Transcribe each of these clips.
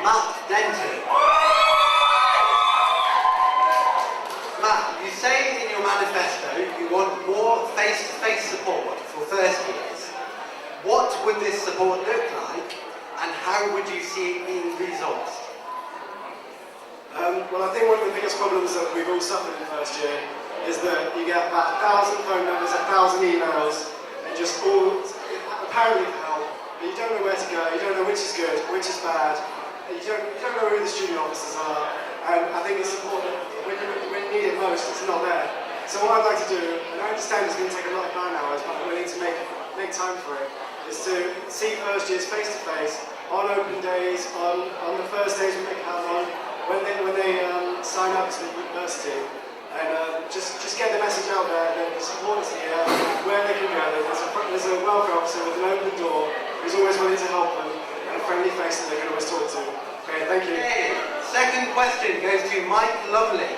Denton. Matt, you say in your manifesto you want more face-to-face support for first years. What would this support look like, and how would you see it being resourced? Well, I think one of the biggest problems that we've all suffered in the first year is that you get about 1,000 phone numbers, 1,000 emails, and just all apparently for help, but you don't know where to go, you don't know which is good, which is bad, you don't know who the student officers are, and I think it's important when you need it most, it's not there. So what I'd like to do, and I understand it's going to take a lot of man hours, but I'm willing to make time for it, is to see first years face to face, on open days, on the first days we make it happen, when they sign up to the university, and just get the message out there that the support is here, where they can go. There's a welfare officer with an open door who's always willing to help them, and a friendly face that they can always talk to. Okay, thank you. Okay. Second question goes to Mike Lumley.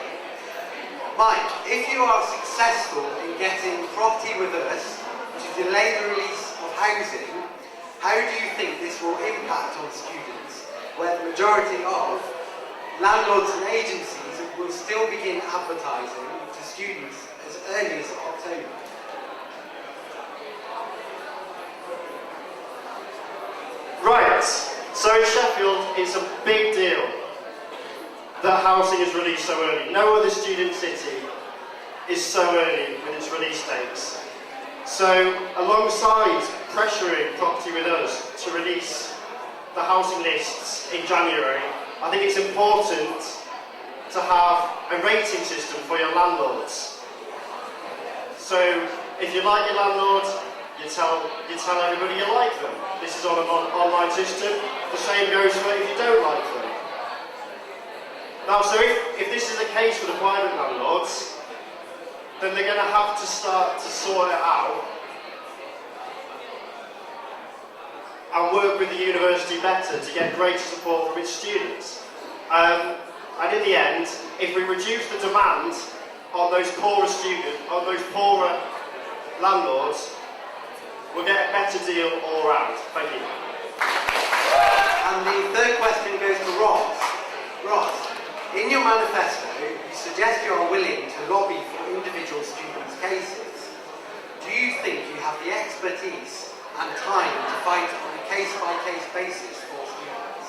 Mike, if you are successful in getting property with us to delay the release of housing, how do you think this will impact on students, where the majority of landlords and agencies will still begin advertising to students as early as October? Right, so in Sheffield it's a big deal that housing is released so early. No other student city is so early with its release dates. So alongside pressuring Property with Us to release the housing lists in January, I think it's important to have a rating system for your landlords. So if you like your landlord, you tell everybody you like them. This is on an online system. The same goes for if you don't like them. Now, so if this is the case for the private landlords, then they're going to have to start to sort it out and work with the university better to get greater support from its students. And in the end, if we reduce the demand on those poorer landlords, we'll get a better deal all round. Thank you. And the third question goes to Ross. Ross, in your manifesto, you suggest you are willing to lobby for individual students' cases. Do you think you have the expertise and time to fight on a case-by-case basis for students?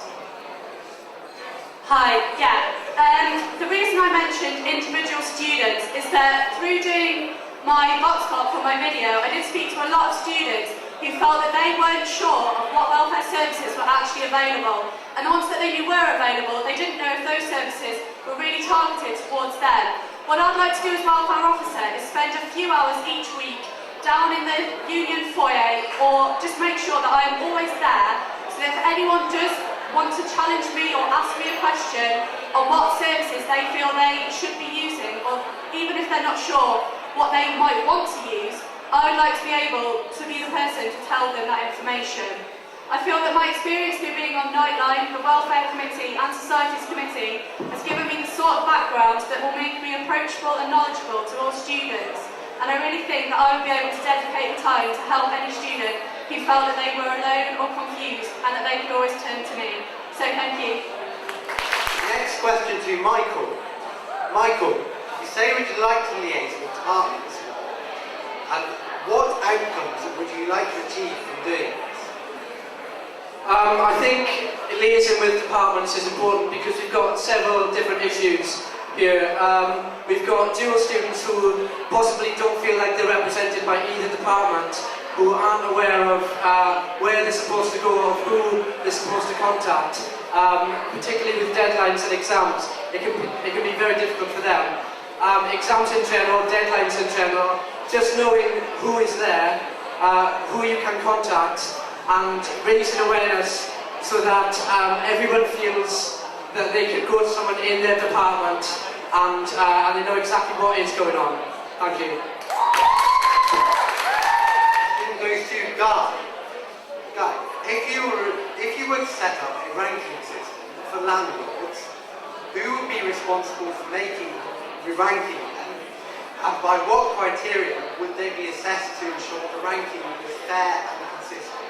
Hi, yeah. The reason I mentioned individual students is that through doing my box plot for my video, I did speak to a lot of students who felt that they weren't sure of what welfare services were actually available. And the ones that they knew were available, they didn't know if those services were really targeted towards them. What I'd like to do as welfare officer is spend a few hours each week down in the union foyer, or just make sure that I am always there, so that if anyone does want to challenge me or ask me a question on what services they feel they should be using, or even if they're not sure what they might want to use, I would like to be able to be the person to tell them that information. I feel that my experience through being on Nightline, the Welfare Committee and Societies Committee has given me the sort of background that will make me approachable and knowledgeable to all students. And I really think that I would be able to dedicate the time to help any student who felt that they were alone or confused, and that they could always turn to me. So thank you. Next question to Michael. Michael, you say would you like to liaise with departments, and what outcomes would you like to achieve from doing this? I think liaising with departments is important because we've got several different issues here. We've got dual students who possibly don't feel like they're represented by either department, who aren't aware of where they're supposed to go, of who they're supposed to contact. Particularly with deadlines and exams, it can be very difficult for them. Exams in general, deadlines in general, just knowing who is there, who you can contact, and raising awareness so that everyone feels that they can go to someone in their department and they know exactly what is going on. Thank you. Question goes to Guy. Guy, if you were to set up a ranking system for landlords, who would be responsible for making the ranking, and by what criteria would they be assessed to ensure the ranking is fair and consistent?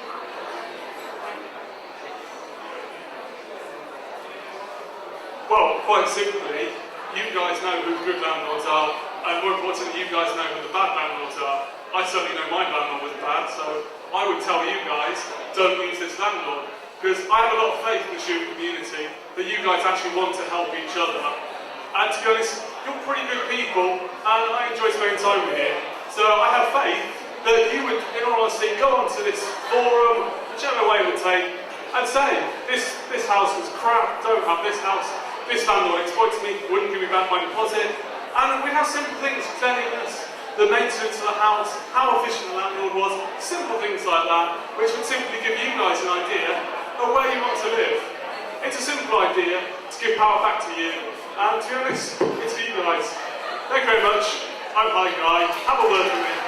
quite simply, you guys know who good landlords are, and more importantly, you guys know who the bad landlords are. I certainly know my landlord was bad, so I would tell you guys, don't use this landlord. Because I have a lot of faith in the student community that you guys actually want to help each other. And to be honest, you're pretty good people, and I enjoy spending time with you. So I have faith that you would, in all honesty, go onto this forum, whichever way it would take, and say, this house was crap, don't have this house, this landlord exploited me, wouldn't give me back my deposit. And we have simple things, cleanliness, the maintenance of the house, how efficient the landlord was, simple things like that, which would simply give you guys an idea of where you want to live. It's a simple idea to give power back to you, and to be honest, it's for you guys. Thank you very much. I'm Hi Guy. Have a word with me.